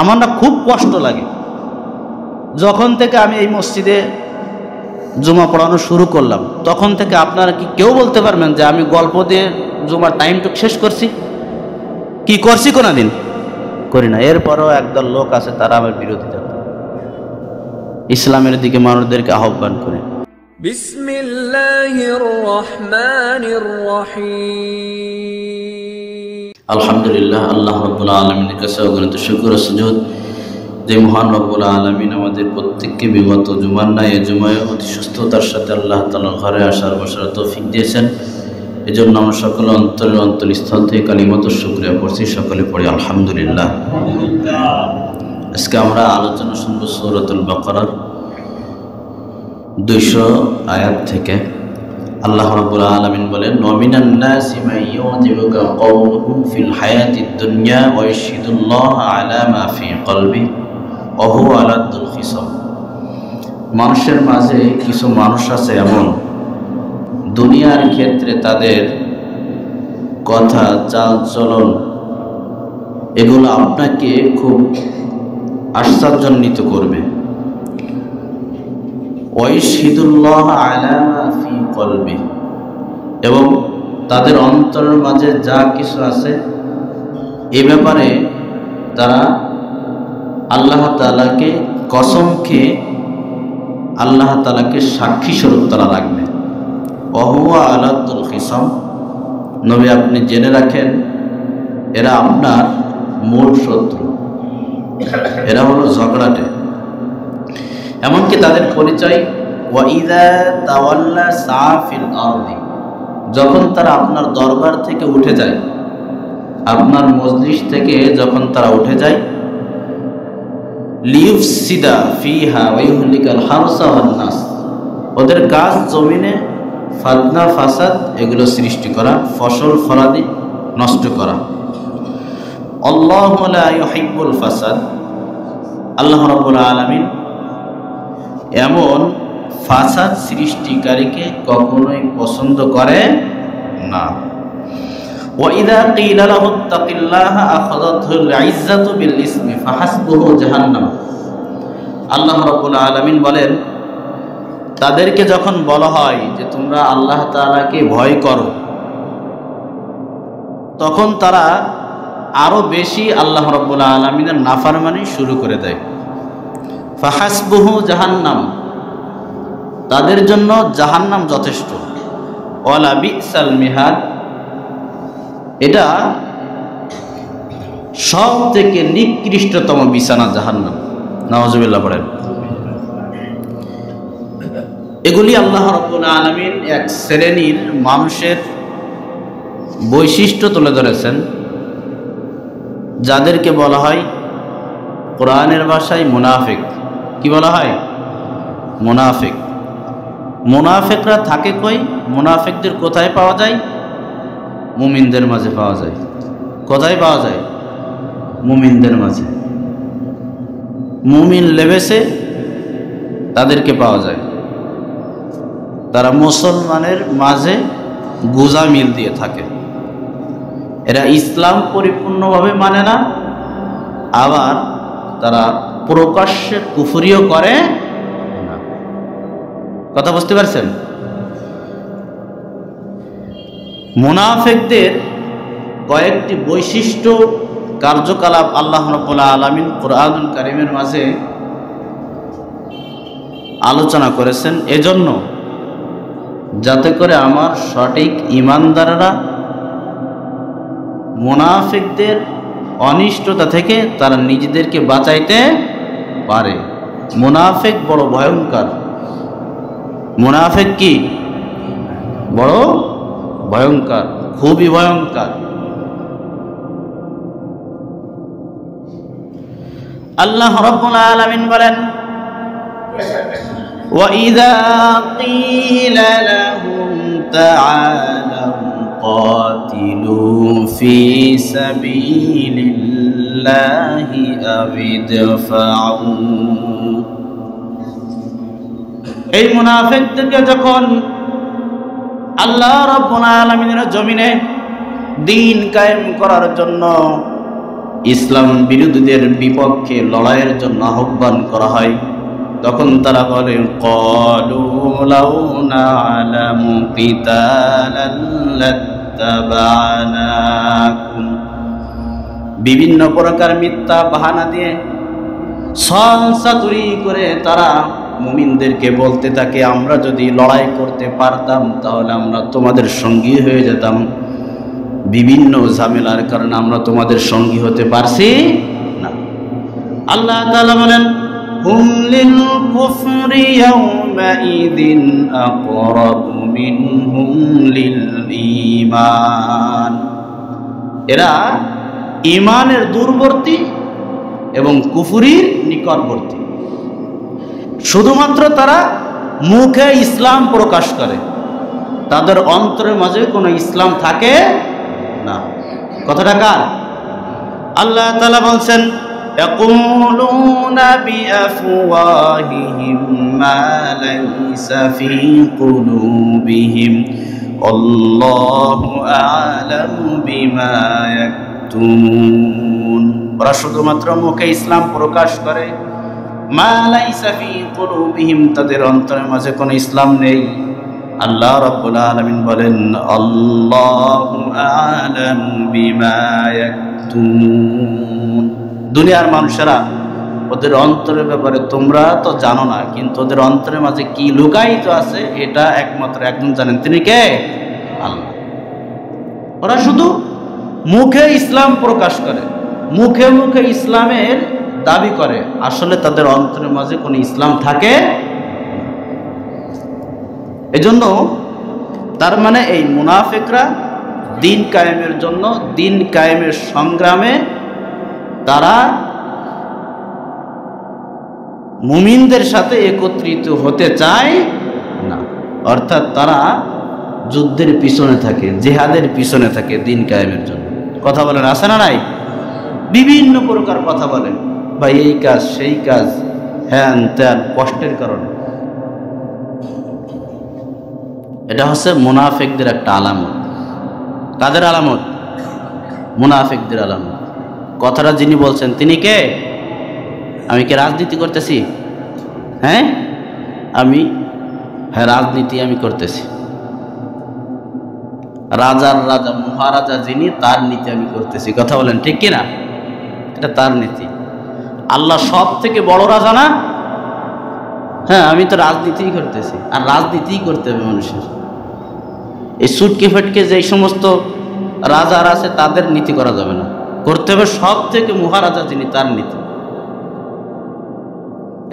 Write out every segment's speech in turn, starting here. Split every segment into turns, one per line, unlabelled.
আমার না খুব কষ্ট লাগে। যখন থেকে আমি এই মসজিদে জুমা পড়ানো শুরু করলাম তখন থেকে আপনারা কি কেউ বলতে পারবেন যে আমি গল্প দিয়ে জুমার টাইমটুকু শেষ করছি? কি করছি কোনোদিন? করি না। এরপরও একদল লোক আছে তারা আমার বিরোধিতা করে, ইসলামের দিকে মানুষদেরকে আহ্বান করে।
বিসমিল্লাহির রহমানির রহিম।
আলহামদুলিল্লাহ, আল্লাহ রাব্বুল আলামিনের কাছে অগণিত শুকর ও সুজুদ যে মহান রব্বুল আলামিন আমাদের প্রত্যেককে বিগত জুমার ন্যায় জুমায় অতি সুস্থতার সাথে আল্লাহ তাআলার ঘরে আসার বসার তৌফিক দিয়েছেন। এজন্য আমরা সকলে অন্তরস্থল থেকে কালিমাত শুকরিয়া করছি। সকলে পড়ি আলহামদুলিল্লাহ। আজকে আমরা আলোচনা শুনবো সূরাতুল বাকারার 200 আয়াত থেকে। আল্লাহ রাব্বুল আলামিন বলেন, ওয়া মিনান নাসি মান ইউজিবুকা কওলুহু ফিল হায়াতিদ দুনিয়া ওয়া ইয়াশহাদুল্লাহা আলা মা ফি কলবি ওয়া হুয়া আলাদ্দুল খিসাম। মানুষের মাঝে কিছু মানুষ আছে এমন, দুনিয়ার ক্ষেত্রে তাদের কথা চাল চলন এগুলো আপনাকে খুব আশ্চর্যান্বিত করবে। ওয়াইশহিদুল্লাহ আলা মা ফি কলবি, এবং তাদের অন্তরের মাঝে যা কিছু আছে এ ব্যাপারে তারা আল্লাহ তাআলাকে কসম খেয়ে আল্লাহ তাআলাকে সাক্ষী স্বরূপ তারা রাখবে। ওয়া হুয়া আলাদ্দুল খিসাম, নবী আপনি জেনে রাখেন এরা আপনার মূল শত্রু, এরা হলো ঝগড়াটে। এমনকি তাদের পরিচয় ওয়া ইযা তাওয়াল্লা সা ফিল আরদি, যখন তারা আপনার দরবার থেকে উঠে যায়, আপনার মজলিস থেকে যখন তারা উঠে যায়, লিউফসিদা ফিহা ওয়া ইউহলিকাল হারসা ওয়ান নাস, ওদের কাজ জমিনে ফাতনা ফাসাদ এগুলো সৃষ্টি করা, ফসল ফলাদি নষ্ট করা। আল্লাহু লা ইউহিব্বুল ফাসাদ, আল্লাহ রাব্বুল আলামিন এমন ফাসাদ সৃষ্টিকারীকে কখনোই পছন্দ করে না। ওয়া ইযা কিলা লাহু তাকিল্লাহা আখাযাতহুল ইজ্জাতু বিল ইসমি ফাহাসবুহু জাহান্নাম। আল্লাহ রাব্বুল আলামিন বলেন, তাদেরকে যখন বলা হয় যে তোমরা আল্লাহ তাআলাকে ভয় করো, তখন তারা আরো বেশি আল্লাহ রাব্বুল আলামিনের নাফরমানি শুরু করে দেয়। ফাহাসবুহু জাহান্নাম, তাদের জন্য জাহান্নাম যথেষ্ট। ওয়ালা বিসাল মিহাদ, এটা সব থেকে নিকৃষ্টতম বিছানা জাহান্নাম। নাউজুবিল্লাহ পড়েন। এগুলি আল্লাহ রাব্বুল আলামিন এক শ্রেণীর মানুষের বৈশিষ্ট্য তুলে ধরেছেন, যাদেরকে বলা হয় কোরআনের ভাষায় মুনাফিক। কি বলা হয়? মুনাফিক। মুনাফিকরা থাকে কই? মুনাফিকদের কোথায় পাওয়া যায়? মুমিনদের মাঝে পাওয়া যায়। কোথায় পাওয়া যায়? মুমিনদের মাঝে। মুমিন লেবেসে তাদেরকে পাওয়া যায়। তারা মুসলমানের মাঝে গোঁজামিল দিয়ে থাকে। এরা ইসলাম পরিপূর্ণভাবে মানে না, আবার তারা প্রকাশ্যে কুফরিও করে না। কথা বুঝতে পারছেন? মুনাফিকদের কয়েকটি বৈশিষ্ট্য কার্যকলাপ আল্লাহ রাব্বুল আলামিন কুরআনুল কারীমের মাঝে আলোচনা করেছেন, এজন্য যাতে করে আমার সঠিক ঈমানদাররা মুনাফিকদের অনিষ্টতা থেকে তারা নিজেদেরকে বাঁচাইতে পারে। মুনাফিক বড় ভয়ঙ্কর। মুনাফিক কি? বড় ভয়ঙ্কর, খুবই ভয়ঙ্কর। আল্লাহ রাব্বুল আলামিন বলেন, ওয়া ইযা কিলা লাহুম তাআলাউ কাতিলু ফি সাবিলিল্লাহি আবিদফাউ। এই মুনাফিকদেরকে যখন আল্লাহ রাব্বুল আলামিনের জমিনে দ্বীন কায়েম করার জন্য ইসলাম বিরোধীদের বিপক্ষে লড়াইয়ের জন্য আহ্বান করা হয়, তখন তারা বলে ক্বালু লাউ না'লামু কিতালান লাত্তাবা'নাকুম। বিভিন্ন প্রকার মিথ্যা বাহানা দিয়ে ছলচাতুরি করে তারা মুমিনদেরকে বলতে থাকে, আমরা যদি লড়াই করতে পারতাম তাহলে আমরা তোমাদের সঙ্গী হয়ে যেতাম, বিভিন্ন ঝামেলার কারণে আমরা তোমাদের সঙ্গী হতে পারছি না। আল্লাহ তাআলা বলেন হুম লিল কুফরি ইয়াওমাইদিন আকরাবু মিনহুম লিল ঈমান। এরা ঈমানের দূরবর্তী এবং কুফরির নিকটবর্তী। শুধুমাত্র তারা মুখে ইসলাম প্রকাশ করে, তাদের অন্তরের মাঝে কোনো ইসলাম থাকে না। কথাটা কার? আল্লাহ তাআলা বলছেন ইয়াকুলুনা বিআফওয়াহিহিম মা লাইসা ফি কুলুবিহিম আল্লাহু আ'লামু বিমা ইয়াকতুমুন। ওরা শুধুমাত্র মুখে ইসলাম প্রকাশ করে, মা লাইসা ফি কুলুবিহিম, তাদের অন্তরের মাঝে কোনো ইসলাম নেই। আল্লাহ রাব্বুল আলামিন বলেন আল্লাহু আ'লামু বিমা ইয়াকতুমুন। দুনিয়ার মানুষেরা ওদের অন্তরের ব্যাপারে তোমরা তো জানো না, কিন্তু ওদের অন্তরের মাঝে কি লুকায়িত আছে এটা একমাত্র একজন জানেন, তিনি কে? আল্লাহ। ওরা শুধু মুখে ইসলাম প্রকাশ করে, মুখে মুখে ইসলামের দাবি করে, আসলে তাদের অন্তরের মাঝে কোনো ইসলাম থাকে। এজন্য তার মানে এই মুনাফিকরা দিন কায়েমের জন্য, দিন কায়েমের সংগ্রামে তারা মুমিনদের সাথে একত্রিত হতে চায় না, অর্থাৎ তারা যুদ্ধের পিছনে থাকে, জিহাদের পিছনে থাকে দিন কায়েমের জন্য। কথা বলেন, আছে না নাই? বিভিন্ন প্রকার কথা বলেন, ভাই এই কাজ সেই কাজ, হ্যান ত্যান, কষ্টের কারণে। এটা হচ্ছে মুনাফিকদের একটা আলামত। কাদের আলামত? মুনাফিকদের আলামত। কথাটা যিনি বলছেন তিনি কে? আমি কি রাজনীতি করতেছি? হ্যাঁ রাজনীতি আমি করতেছি। রাজার রাজা, মহারাজা যিনি, তার নীতি আমি করতেছি। কথা বলেন ঠিক কিনা? এটা তার নীতি। আল্লাহ সব থেকে বড় রাজা না? হ্যাঁ, আমি তো রাজনীতিই করতেছি, আর রাজনীতিই করতে হবে মানুষের। এই সুটকে ফেটকে যে সমস্ত রাজার আছে তাদের নীতি করা যাবে না, করতে হবে সব থেকে মহারাজা যিনি, তার নীতি।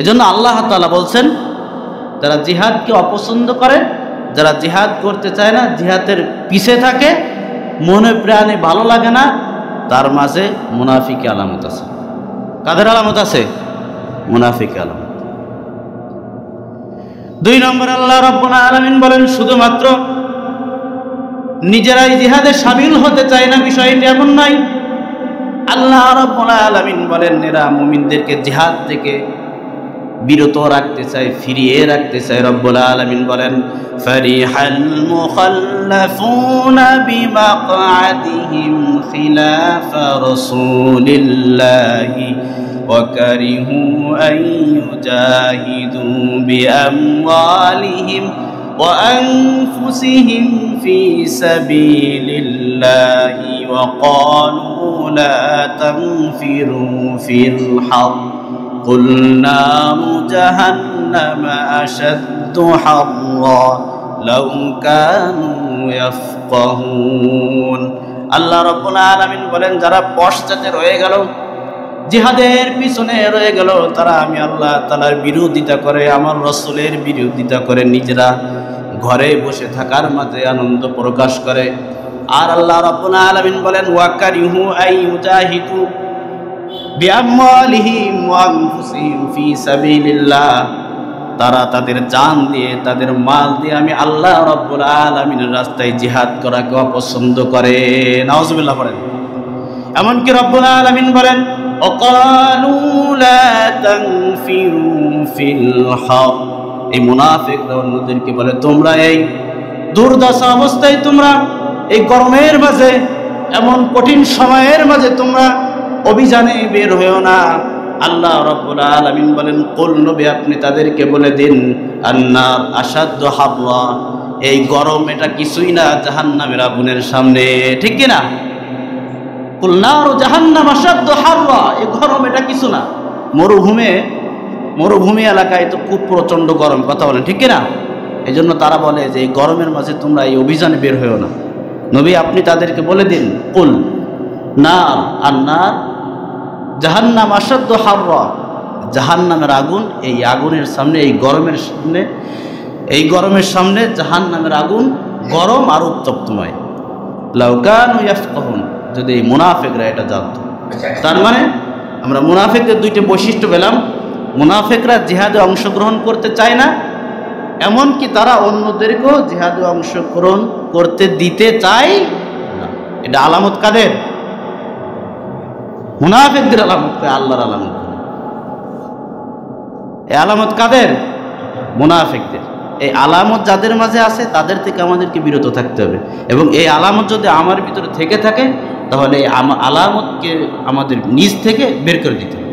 এজন্য আল্লাহ তাআলা বলছেন যারা জিহাদকে অপছন্দ করে, যারা জিহাদ করতে চায় না, জিহাদের পিছে থাকে, মনে প্রাণে ভালো লাগে না, তার মাঝে মুনাফিক আলামত আছে। কাদের আলামত আছে? মুনাফিক আলামত। 2 নম্বর আল্লাহ রাব্বুল আলামিন বলেন শুধুমাত্র নিজেরাই জিহাদে শামিল হতে চায় না, বিষয়টি এমন নয়। আল্লাহ রাব্বুল আলামিন বলেন এরা মুমিনদেরকে জিহাদ থেকে বিরত রাখতে চায়, ফিরিয়ে রাখতে চায়। রব্বুল আলামিন বলেন ফারিহাল মুখাল্লাফুনা বিমাকআদিহিম খিলাফা রাসূলিল্লাহি ওয়া কারিহু আন ইউজাহিদু বিআমওয়ালিহিম ওয়া আনফুসিহিম ফি সাবিলিল্লাহি ওয়া ক্বালু লা তানফিরু ফিল হারব قل نار جهنم أشد حرا لو كانوا يفقهون। আল্লাহ রাব্বুল আলামিন বলেন যারা পশ্চাতে রয়ে গেল, জিহাদের পিছনে রয়ে গেল, তারা আমি আল্লাহ তাআলার বিরোধিতা করে, আমার রাসূলের বিরোধিতা করে, নিজেরা ঘরে বসে থাকার মাঝে আনন্দ প্রকাশ করে। আর আল্লাহ রাব্বুল আলামিন বলেন ওয়াকারিহু আইয়ুজাহিদু বিআমওয়ালিহিম ওয়া আনফুসিহিম ফি সাবিলিল্লাহ, তারা তাদের জান দিয়ে, তাদের মাল দিয়ে আমি আল্লাহ রাব্বুল আলামিনের রাস্তায় জিহাদ করাকে অপছন্দ করে। নাউজুবিল্লাহ বলেন। এমনকি রাব্বুল আলামিন বলেন ওয়াকালু লা তানফিরু ফিল হার, এই মুনাফিকরা অন্যদেরকে বলে তোমরা এই দুর্দশা অবস্থায়, তোমরা এই গরমের মাঝে, এমন কঠিন সময়ের মাঝে তোমরা অভিযানে বের হয়েও না। আল্লাহ রাব্বুল আলামিন বলেন, কুল নবী আপনি তাদেরকে বলে দিন, আন্নার আসাদ্দু হাররা, এই গরম এটা কিছুই না জাহান্নামের আগুনের সামনে। ঠিক কি না? কুল নারু জাহান্নাম আসাদ্দু হাররা, এই গরম এটা কিছু না। মরুভূমি এলাকায় তো খুব প্রচন্ড গরম, কথা বলেন ঠিক কি না? এই জন্য তারা বলে যে এই গরমের মাঝে তোমরা এই অভিযানে বের হয়েও না। নবী আপনি তাদেরকে বলে দিন, কুল নার আন্নার জাহান্নাম আসাদ্দু হাররা, জাহান্নামের আগুন, এই আগুনের সামনে, এই গরমের সামনে জাহান্নামের আগুন গরম আর উত্তপ্তময়। লাউ কানু ইয়াফকাহুন, যদি এই মুনাফিকরা এটা জানতো। তার মানে আমরা মুনাফিকদের দুইটা বৈশিষ্ট্য পেলাম। মুনাফিকরা জিহাদে অংশগ্রহণ করতে চায় না, এমনকি তারা অন্যদেরকেও জিহাদে অংশগ্রহণ করতে দিতে চায় না। এটা আলামত কাদের? মুনাফিকদের আলামত, আল্লাহর আলামত। এই আলামত কাদের? মুনাফিকদের। এই আলামত যাদের মাঝে আছে তাদের থেকে আমাদেরকে বিরত থাকতে হবে, এবং এই আলামত যদি আমার ভিতরে থেকে থাকে তাহলে এই আলামতকে আমাদের নিজ থেকে বের করে দিতে হবে।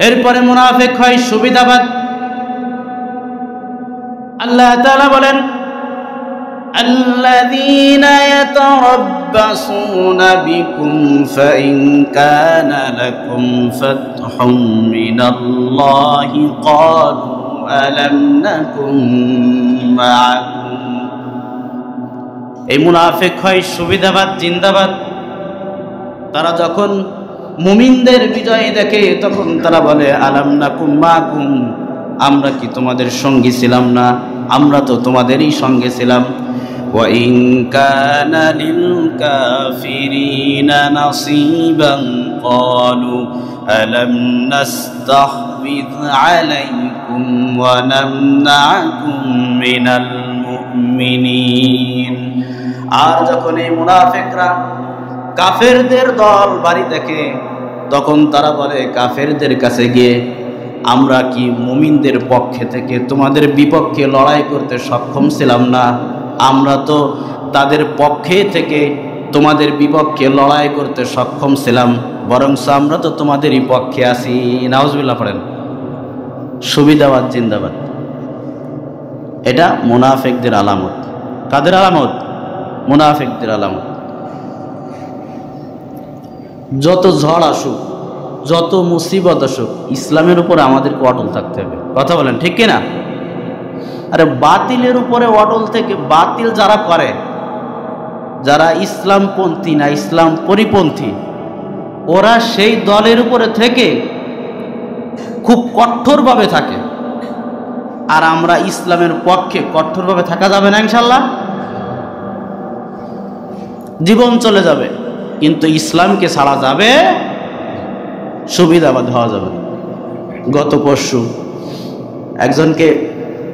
এরপরে মুনাফিক হয় সুবিধাবাদ। আল্লাহ তাআলা বলেন, আল্লাযীনা ইয়াতারাব্বাসুনা বিকুম ফাইন কানা লাকুম ফাতহুম মিনাল্লাহি ক্বালু আলাম নাকুম মাআকুম। এই মুনাফিক হয় সুবিধাবাদ, জিন্দাবাদ। তারা যখন মুমিনদের বিজয় দেখে তখন তারা বলে, আলাম নাকুম মাআকুম, আমরা কি তোমাদের সঙ্গী ছিলাম না? আমরা তো তোমাদেরই সঙ্গে ছিলাম। ওয়া ইন কানা লিল কাফিরিনা নাসিবান ক্বালু আলাম নাস্তাহবিয আলাইকুম ওয়া নামনাকুম মিনাল মুমিনিন। আর যখন এই মুনাফিকরা কাফেরদের দল বাড়ি দেখে তখন তারা বলে কাফেরদের কাছে গিয়ে, আমরা কি মুমিনদের পক্ষে থেকে তোমাদের বিপক্ষে লড়াই করতে সক্ষম ছিলাম না? আমরা তো তাদের পক্ষে থেকে তোমাদের বিপক্ষে লড়াই করতে সক্ষম ছিলাম, বরং আমরা তো তোমাদেরই পক্ষে আছি। নাউজুবিল্লাহ পড়েন। সুবিধাবাদ, জিন্দাবাদ। এটা মুনাফিকদের আলামত। কাদের আলামত? মুনাফিকদের আলামত। যত ঝড় আসুক, যত মুসিবত আসুক, ইসলামের উপর আমাদেরকে অটল থাকতে হবে। কথা বলেন ঠিক কিনা? আরে বাতিলের উপরে অটল থেকে, বাতিল যারা করে, যারা ইসলামপন্থী না ইসলাম পরিপন্থী, ওরা সেই দলের উপরে থেকে খুব কঠোরভাবে থাকে। আর আমরা ইসলামের পক্ষে কঠোরভাবে থাকা যাবে না ইনশাল্লাহ। জীবন চলে যাবে কিন্তু ইসলামকে ছাড়া যাবে, সুবিধাবাদ হওয়া যাবে। গত পরশু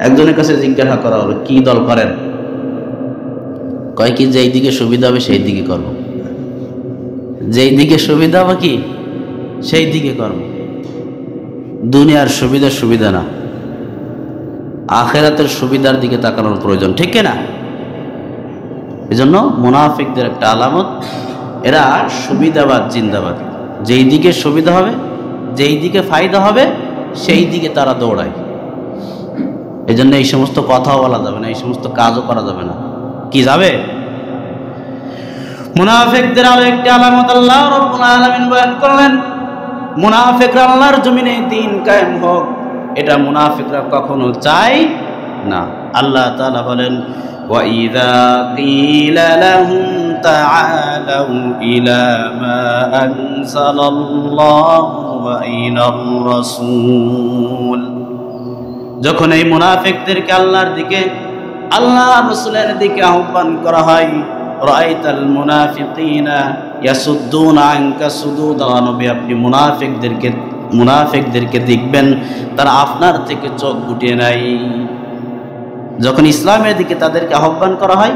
একজনের কাছে জিজ্ঞাসা করা হলো, কি দল করেন? কয় কি, যেই দিকে সুবিধা হবে সেই দিকে করব। যেই দিকে সুবিধা হবে কি সেই দিকে করব। দুনিয়ার সুবিধা না, আখিরাতের সুবিধার দিকে তাকানোর প্রয়োজন। ঠিক না? এজন্য মুনাফিকদের একটা আলামত, এরা সুবিধাবাদ, জিন্দাবাদ। যেই দিকে সুবিধা হবে, যেই দিকে ফায়দা হবে সেই দিকে তারা দৌড়ায়। এই জন্য এই সমস্ত কথাও বলা যাবে না, এই সমস্ত কাজও করা যাবে না। কি যাবে? মুনাফিকদের আরো একটি আলামত আল্লাহ রাব্বুল আলামিন বয়ান করলেন, মুনাফিকরা আল্লাহর জমিনে দিন কায়েম হোক, এটা মুনাফিকরা কখনো চায় না। আল্লাহ তাআলা বলেন, ওয়া ইযা কিলা লাহুম তাআলাউ ইলা মা আনজালাল্লাহু ওয়া ইলার রাসূল। যখন এই মুনাফিকদেরকে আল্লাহর দিকে, আল্লাহ রাসূলের দিকে আহ্বান করা হয়, রাআইতাল মুনাফিকিনা ইয়াসুদ্দুনা আনকা সুদুদা, নবী আপনি মুনাফিকদেরকে দেখবেন তারা আপনার থেকে চোখ গুটিয়ে নেয়। যখন ইসলামের দিকে তাদেরকে আহ্বান করা হয়,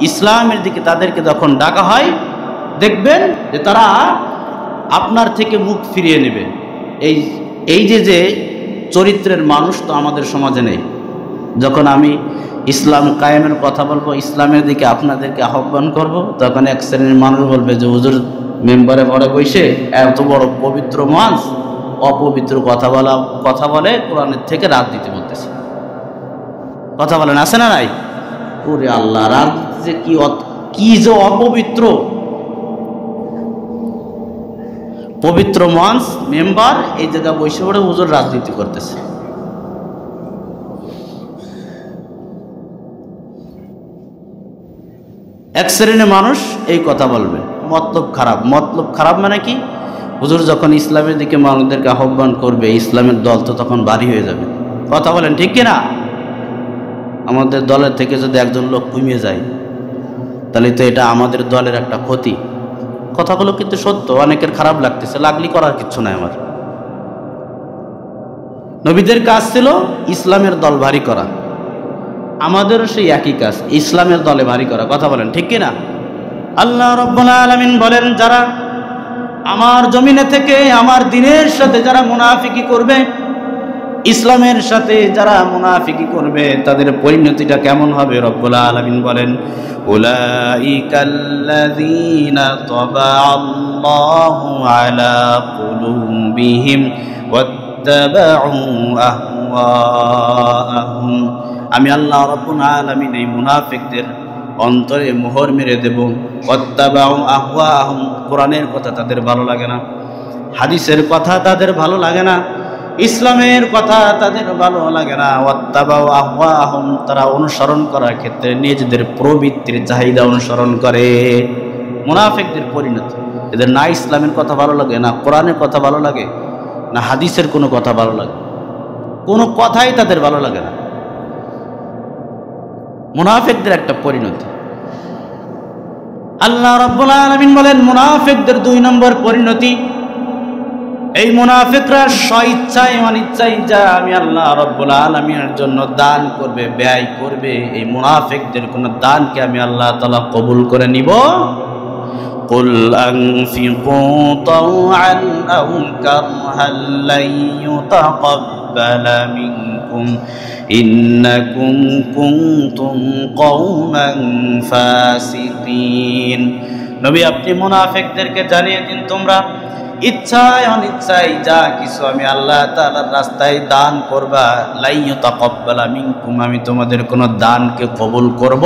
ইসলামের দিকে তাদেরকে যখন ডাকা হয়, দেখবেন যে তারা আপনার থেকে মুখ ফিরিয়ে নেবে। এই যে চরিত্রের মানুষ তো আমাদের সমাজে নেই। যখন আমি ইসলাম কায়েমের কথা বলবো, ইসলামের দিকে আপনাদেরকে আহ্বান করব, তখন এক শ্রেণীর মানুষ বলবে যে হুজুর মেম্বারে ঘরে বসে এত বড় পবিত্র মঞ্চ অপবিত্র কথা বলে কোরআনের থেকে রাজনীতি বলতেছে। কথা বলেন, আছে না নাই? ওরে আল্লাহ, রাজনীতি যে কি যে অপবিত্র! পবিত্র মঞ্চ মেম্বার এই জায়গা বসে পড়ে হুজুর রাজনীতি করতেছে। এক শ্রেণীর মানুষ এই কথা বলবে, মতলব খারাপ। মতলব খারাপ মানে কি? হুজুর যখন ইসলামের দিকে মানুষদেরকে আহ্বান করবে, ইসলামের দল তো তখন ভারী হয়ে যাবে। কথা বলেন ঠিক কিনা? আমাদের দলের থেকে যদি একজন লোক কমে যায়, তাহলে তো এটা আমাদের দলের একটা ক্ষতি। কথাগুলো কিন্তু সত্য, অনেকের খারাপ লাগতেছে, লাগলি করার কিচ্ছু নাই। আমার নবীদের কাজ ছিল ইসলামের দল ভারী করা, আমাদেরও সেই একই কাজ, ইসলামের দলে ভারী করা। কথা বলেন ঠিক কিনা? আল্লাহ রাব্বুল আলামিন বলেন, যারা আমার জমিনে থেকে আমার দ্বীনের সাথে যারা মুনাফিকি করবে, ইসলামের সাথে যারা মুনাফিকি করবে, তাদের পরিণতিটা কেমন হবে? রব্বুল আলামিন বলেন, উলাইকাল্লাযীনা তাবাআল্লাহু আলা কুলুবিহিম ওয়াত্তাবাউ আহওয়াআহুম। আমি আল্লাহ রাব্বুল আলামিন এই মুনাফিকদের অন্তরে মোহর মেরে দেব। ওয়াত্তাবাউ আহওয়াআহুম, কোরআনের কথা তাদের ভালো লাগে না, হাদিসের কথা তাদের ভালো লাগে না, ইসলামের কথা তাদের ভালো লাগে না। ওয়াত্তাবাউ আহওয়াআহুম, তারা অনুসরণ করার ক্ষেত্রে নিজেদের প্রবৃত্তির চাহিদা অনুসরণ করে। মুনাফিকদের পরিণতি, এদের না ইসলামের কথা ভালো লাগে, না কোরআনের কথা ভালো লাগে, না হাদিসের কোনো কথা ভালো লাগে, কোনো কথাই তাদের ভালো লাগে না। মুনাফিকদের একটা পরিণতি। আল্লাহ রাব্বুল আলামিন বলেন, মুনাফিকদের 2 নম্বর পরিণতি, এই মুনাফিকরা স্বইচ্ছায় অনিচ্ছায় যা আমি আল্লাহ রাব্বুল আলামিনের জন্য দান করবে, ব্যয় করবে, এই মুনাফিকদের কোন দানকে আমি আল্লাহ তাআলা কবুল করে নিব। কুল আনফিকু তাওআন আও কারহান লা ইউতাকাব্বালা মিনকুম ইন্নাকুম কুনতুম কওমান ফাসিকিন। নবী, আপনি মুনাফিকদেরকে জানিয়ে দিন, তোমরা ইচ্ছায় অনিচ্ছায় যা কিছু আমি আল্লাহ তাআলার রাস্তায় দান করবা, লা ইউতাকাব্বালা মিনকুম, আমি তোমাদের কোনো দানকে কবুল করব।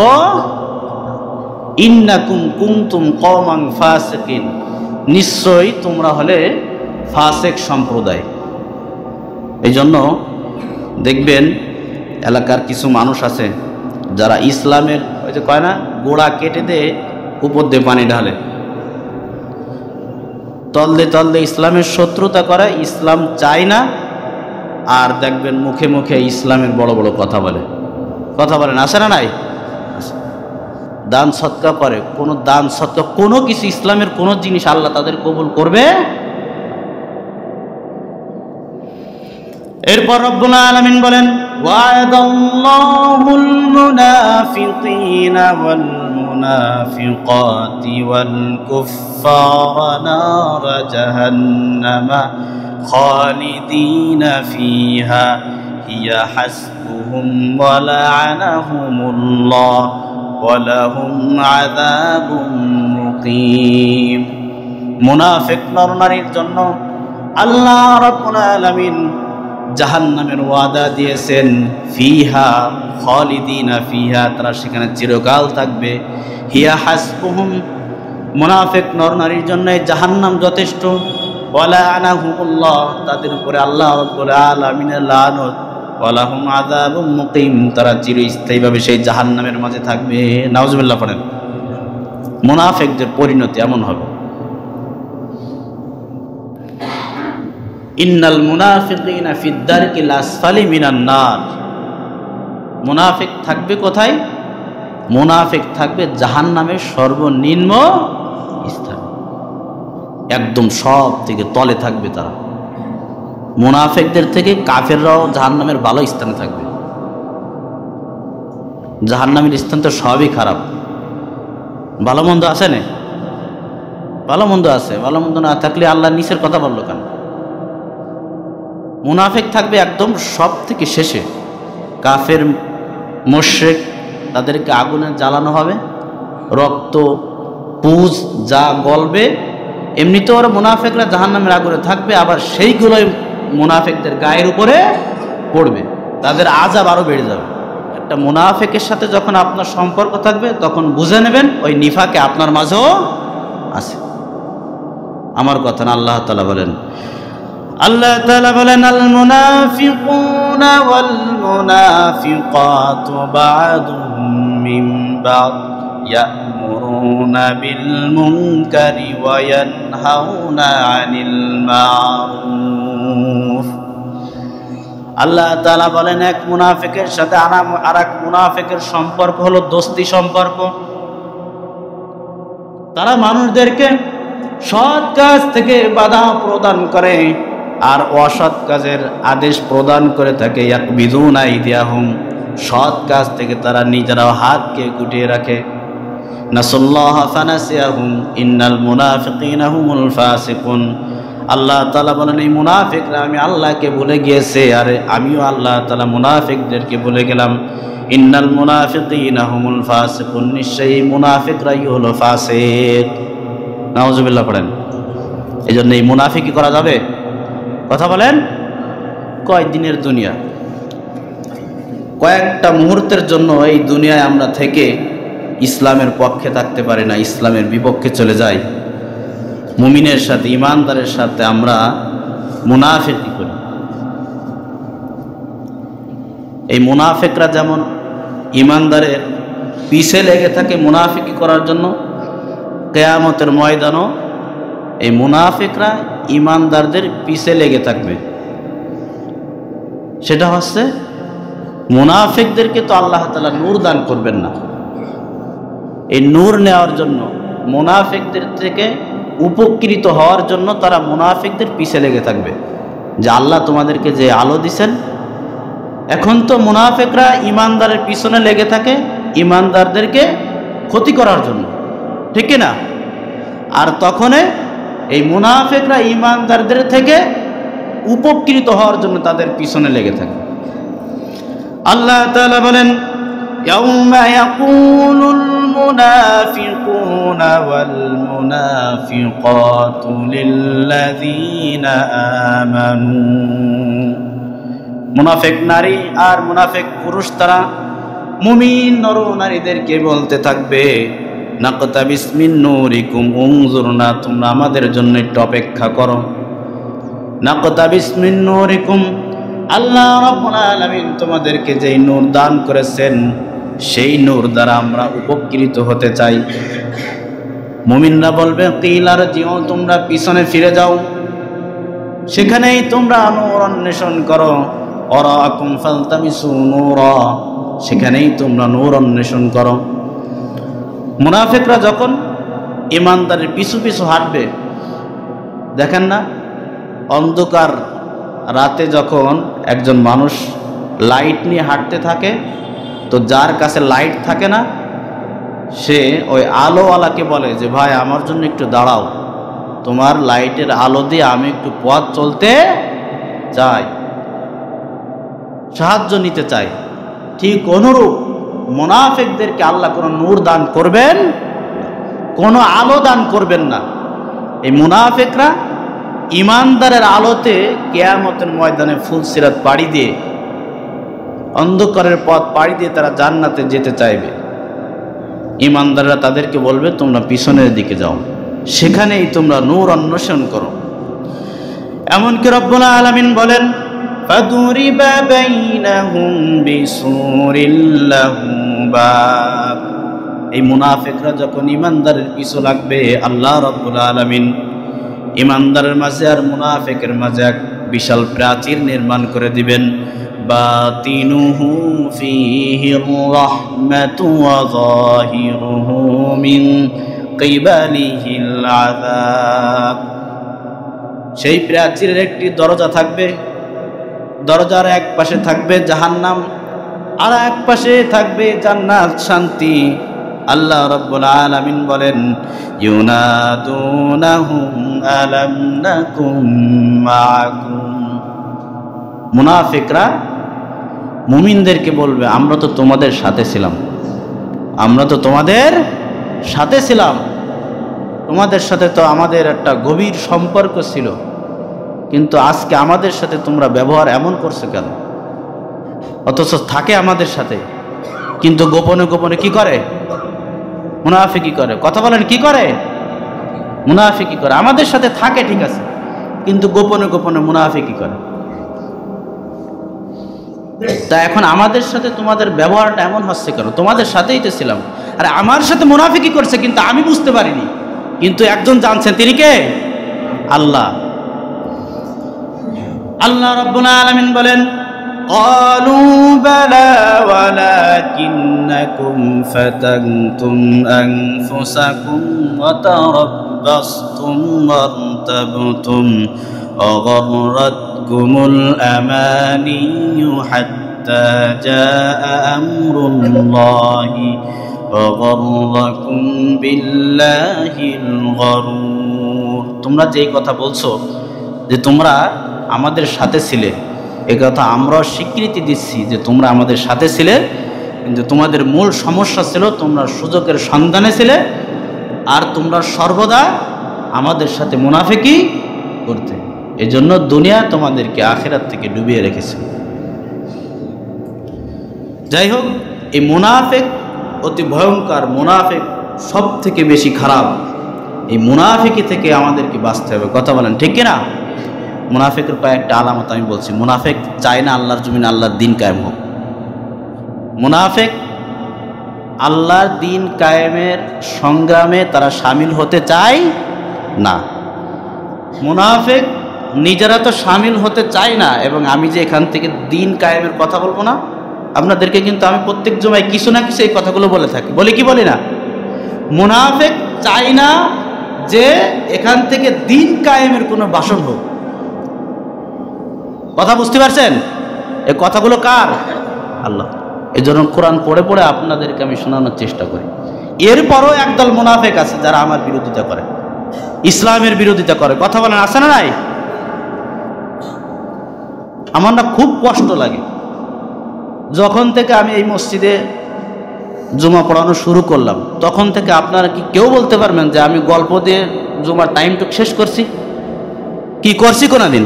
ইন্নাকুম কুনতুম কওমান ফাসিকিন, নিশ্চয়ই তোমরা হলে ফাসিক সম্প্রদায়। এই জন্য দেখবেন এলাকার কিছু মানুষ আছে যারা ইসলামের ওই যে কয় না, গোড়া কেটে দিয়ে উপর দিয়ে পানি ঢালে, তলদে তলদে ইসলামের শত্রুতা করে, ইসলাম চায় না, আর দেখবেন মুখে মুখে ইসলামের বড় বড় কথা বলে। কথা বলেন, আসে না নাই? দান সৎকা করে, কোনো দান সৎকা কোনো কিছু, ইসলামের কোনো জিনিস আল্লাহ তাদের কবুল করবে। এরপর রব্বুল আলামিন বলেন, ওয়া'দাল্লাহুল মুনাফিকিনা ওয়াল মুনাফিকাতি ওয়াল কুফফারা নারা জাহান্নামা খালিদিনা ফিহা হিয়া হাসবুহুম ওয়া লা'আনাহুমুল্লাহ ওয়া লাহুম আযাবুম মুকিম। মুনাফিক নরনারীর জন্য আল্লাহ রাব্বুল আলামিন জাহান্নামের ওয়াদা দিয়েছেন। ফিহা খালিদিনা ফিহা, তারা সেখানে চিরকাল থাকবে। হিয়া হাসবুহুম, মুনাফিক নরনারীর জন্য জাহান্নাম যথেষ্ট। ওয়া লা'আনাহুমুল্লাহ, তাদের উপরে আল্লাহ রাব্বুল আলামিনের লানত। ওয়া লাহুম আযাবুম মুকিম, তারা চিরস্থায়ীভাবে সেই জাহান্নামের মাঝে থাকবে। নাউজুবিল্লাহ পড়েন। মুনাফিকদের পরিণতি এমন হবে। ইন্নাল মুনাফিকিনা ফিদ দারকিল আসফালি মিনান নার, মুনাফিক থাকবে কোথায়? মুনাফিক থাকবে জাহান্নামের সর্বনিম্ন স্থানে, একদম সব থেকে তলে থাকবে তারা। মুনাফিকদের থেকে কাফেররাও জাহান্নামের ভালো স্থানে থাকবে। জাহান্নামের স্থান তো সবই খারাপ, ভালো মন্দ আছে না? ভালো মন্দ আছে, ভালো মন্দ না থাকলে আল্লাহর নিচের কথা বললো কেন? মুনাফিক থাকবে একদম সব থেকে শেষে, কাফের মুশরিক, তাদেরকে আগুনে জ্বালানো হবে, রক্ত পুজ যা গলবে। এমনিতে ওরা মুনাফিকরা জাহান্নামের আগুনে থাকবে, আবার সেইগুলোই মুনাফিকদের গায়ের উপরে পড়বে, তাদের আযাব আরো বেড়ে যাবে। একটা মুনাফিকের সাথে যখন আপনার সম্পর্ক থাকবে তখন বুঝে নেবেন ওই নিফাকে আপনার মাঝেও আছে। আমার কথা না, আল্লাহ তাআলা বলেন, আল্লাহ তাআলা বলেন, আল মুনাফিকুনা ওয়াল মুনাফিকাতু বা'দুহুম মিন বা'দ ইয়া'মুরুনা বিল মুনকারি ওয়া ইয়ানহাউনা আনিল মা'রুফ। আল্লাহ তাআলা বলেন, এক মুনাফিকের সাথে আরেক মুনাফিকের সম্পর্ক হলো দোস্তি সম্পর্ক। তারা মানুষদেরকে সৎ কাজ থেকে বাধা প্রদান করে আর অসৎ কাজের আদেশ প্রদান করে থাকে। ইয়াকবিদুনা আইদিয়াহুম, সৎ কাজ থেকে তারা নিজেরাও হাতকে গুটিয়ে রাখে। নাসাল্লাহা ফানাসিয়াহুম ইন্নাল মুনাফিকিনা হুমুল ফাসিকুন। আল্লাহ তাআলা বলেন, এই মুনাফিকরা আমি আল্লাহকে ভুলে গিয়েছে, আর আমিও আল্লাহ তাআলা মুনাফিকদেরকে ভুলে গেলাম। ইন্নাল মুনাফিকিনা হুমুল ফাসিকুন, নিশ্চয়ই মুনাফিকরাই হলো ফাসিক। নাউজুবিল্লাহ পড়েন। এই জন্য এই মুনাফিকি করা যাবে? কথা বলেন। কয়েকদিনের দুনিয়া, কয়েকটা মুহূর্তের জন্য এই দুনিয়ায় আমরা থেকে ইসলামের পক্ষে থাকতে পারি না, ইসলামের বিপক্ষে চলে যাই। মুমিনের সাথে, ইমানদারের সাথে আমরা মুনাফিকি করি। এই মুনাফিকরা যেমন ইমানদারের পিছে লেগে থাকে মুনাফিকি করার জন্য, কিয়ামতের ময়দানও এই মুনাফিকরা ইমানদারদের পিছে লেগে থাকবে। সেটা হচ্ছে, মুনাফিকদেরকে তো আল্লাহ তাআলা নূর দান করবেন না। এই নূর নেওয়ার জন্য, মুনাফিকদের থেকে উপকৃত হওয়ার জন্য তারা মুনাফিকদের পিছে লেগে থাকবে, যে আল্লাহ তোমাদেরকে যে আলো দিছেন। এখন তো মুনাফিকরা ইমানদারের পিছনে লেগে থাকে ইমানদারদেরকে ক্ষতি করার জন্য, ঠিক না? আর তখন এই মুনাফিকরা ইমানদারদের থেকে উপকৃত হওয়ার জন্য তাদের পিছনে লেগে থাকে। আল্লাহ তাআলা বলেন, ইয়াউমা ইয়াকুলুল মুনাফিকুনা ওয়াল মুনাফিকাতু লিল্লাযীনা আমানু। মুনাফিক নারী আর মুনাফিক পুরুষ তারা মুমিন নর নারীদেরকে বলতে থাকবে, নাকতাবিস মিন নূরিকুম উনজুরনা, তোমরা আমাদের জন্য একটু অপেক্ষা করো। নাকতাবিস মিন নূরিকুম, আল্লাহ রাব্বুল আলামিন তোমাদেরকে যেই নূর দান করেছেন সেই নূর দ্বারা আমরা উপকৃত হতে চাই। মুমিনরা বলবে, কিল আরজিউ, তোমরা পিছনে ফিরে যাও, সেখানেই তোমরা নূর অন্বেষণ করো। ওরাকুম ফালতামিসু নূরা, সেখানেই তোমরা নূর অন্বেষণ করো। মুনাফিকরা যখন ইমানদারের পিছু পিছু হাঁটবে, দেখেন না অন্ধকার রাতে যখন একজন মানুষ লাইট নিয়ে হাঁটতে থাকে, তো যার কাছে লাইট থাকে না সে ওই আলোওয়ালাকে বলে যে, ভাই আমার জন্য একটু দাঁড়াও, তোমার লাইটের আলো দিয়ে আমি একটু পথ চলতে চাই, সাহায্য নিতে চাই। ঠিক অনুরূপ মুনাফিকদেরকে আল্লাহ কোনো নূর দান করবেন, কোনো আলো দান করবেন না। এই মুনাফিকরা ইমানদারের আলোতে কিয়ামতের ময়দানে ফুলসিরাত পাড়ি দিয়ে, অন্ধকারের পথ পাড়ি দিয়ে তারা জান্নাতে যেতে চাইবে। ইমানদাররা তাদেরকে বলবে, তোমরা পিছনের দিকে যাও, সেখানেই তোমরা নূর অন্বেষণ করো। এমনকি রব্বুল আলামিন বলেন, ফাদুরিবা বাইনাহুম বিসুরিল লাহু বাব। এই মুনাফিকরা যখন ইমানদারের পিছু লাগবে, আল্লাহ রাব্বুল আলামিন ইমানদারের মাঝে আর মুনাফিকের মাঝে এক বিশাল প্রাচীর নির্মাণ করে দিবেন। বাতিনুহু ফীহির রাহমাতু ওয়া যাহিরুহু মিন কিবালিহিল আযাব। সেই প্রাচীরের একটি দরজা থাকবে, দরজার এক পাশে থাকবে জাহান্নাম, আর এক পাশে থাকবে জান্নাত, শান্তি। আল্লাহ রাব্বুল আলামিন বলেন, ইউনাদুনাহুম আলাম নাকুম মাআকুম। মুনাফিকরা মুমিনদেরকে বলবে আমরা তো তোমাদের সাথে ছিলাম, আমরা তো তোমাদের সাথে ছিলাম, তোমাদের সাথে তো আমাদের একটা গভীর সম্পর্ক ছিল, কিন্তু আজকে আমাদের সাথে তোমরা ব্যবহার এমন করছো কেন? অথচ থাকে আমাদের সাথে, কিন্তু গোপনে গোপনে কি করে? মুনাফিকি করে। কথা বলেন, কি করে? মুনাফিকি করে। আমাদের সাথে থাকে ঠিক আছে, কিন্তু গোপনে গোপনে মুনাফিকি করে। তা এখন আমাদের সাথে তোমাদের ব্যবহারটা এমন হচ্ছে কেন? তোমাদের সাথেই তো ছিলাম, আর আমার সাথে মুনাফিকি করছে কিন্তু আমি বুঝতে পারিনি, কিন্তু একজন জানছেন, তিনি কে? আল্লাহ। আল্লাহ রাব্বুল আলামিন বলেন, ক্বালু বালা ওয়ালাকিন্নাকুম ফাতানতুম আনফুসাকুম ওয়া তারাব্বাসতুম ওয়ারতাবতুম ওয়াগররাতকুমুল আমানিয়্যু হাত্তা জাআ আমরুল্লাহি ওয়াগররাকুম বিল্লাহিল গরুর। তোমরা যেই কথা বলছো যে তোমরা আমাদের সাথে ছিলে, এ কথা আমরাও স্বীকৃতি দিচ্ছি যে তোমরা আমাদের সাথে ছিলে, কিন্তু তোমাদের মূল সমস্যা ছিল তোমরা সুযোগের সন্ধানে ছিলে, আর তোমরা সর্বদা আমাদের সাথে মুনাফিকি করতে। এজন্য দুনিয়া তোমাদেরকে আখিরাত থেকে ডুবিয়ে রেখেছে। যাই হোক, এই মুনাফিক অতি ভয়ঙ্কর, মুনাফিক সব থেকে বেশি খারাপ। এই মুনাফিকি থেকে আমাদেরকে বাঁচতে হবে। কথা বলেন ঠিক কিনা? মুনাফিকের কয়েকটা আলামত আমি বলছি। মুনাফিক চায় না আল্লাহর জমিনে আল্লাহর দিন কায়েম হোক। মুনাফিক আল্লাহর দিন কায়েমের সংগ্রামে তারা শামিল হতে চায় না। মুনাফিক নিজেরা তো শামিল হতে চায় না, এবং আমি যে এখান থেকে দিন কায়েমের কথা বলবো না, আপনাদেরকে কিন্তু আমি প্রত্যেক জমায় কিছু না কিছু এই কথাগুলো বলে থাকি, বলি কি বলি না? মুনাফিক চায় না যে এখান থেকে দিন কায়েমের কোনো বাসন হোক। কথা বুঝতে পারছেন? এই কথাগুলো কার? আল্লাহ। এই জন্য কোরআন পড়ে পড়ে আপনাদেরকে আমি শোনানোর চেষ্টা করি। এরপরও একদল মুনাফিক আছে যারা আমার বিরোধিতা করে, ইসলামের বিরোধিতা করে। কথা বলেন, আছে না নাই? আমার না খুব কষ্ট লাগে, যখন থেকে আমি এই মসজিদে জুমা পড়ানো শুরু করলাম তখন থেকে আপনারা কি কেউ বলতে পারবেন যে আমি গল্প দিয়ে জুমার টাইমটুকু শেষ করছি? কি করছি? কোনোদিন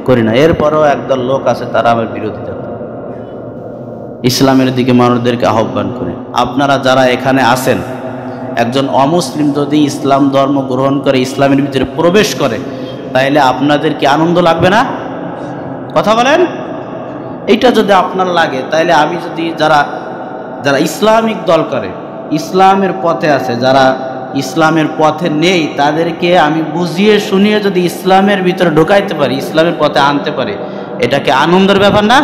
করি না। এরপরও একদল লোক আছে তারা আমার বিরোধিতা করে, ইসলামের দিকে মানুষদেরকে আহ্বান করে। আপনারা যারা এখানে আছেন, একজন অমুসলিম যদি ইসলাম ধর্ম গ্রহণ করে, ইসলামের ভিতরে প্রবেশ করে, তাইলে আপনাদের কি আনন্দ লাগবে না? কথা বলেন। এইটা যদি আপনার লাগে, তাইলে আমি যদি যারা ইসলামিক দল করে, ইসলামের পথে আছে, যারা ইসলামের পথে নেই, তাদেরকে আমি বুঝিয়ে শুনিয়ে যদি ইসলামের ভিতরে ঢোকাইতে পারি, ইসলামের পথে আনতে পারি, এটাকে আনন্দের ব্যাপার না?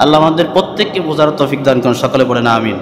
আল্লাহ আমাদের প্রত্যেককে বোঝার তৌফিক দান করুন। সকলে বলেন আমিন।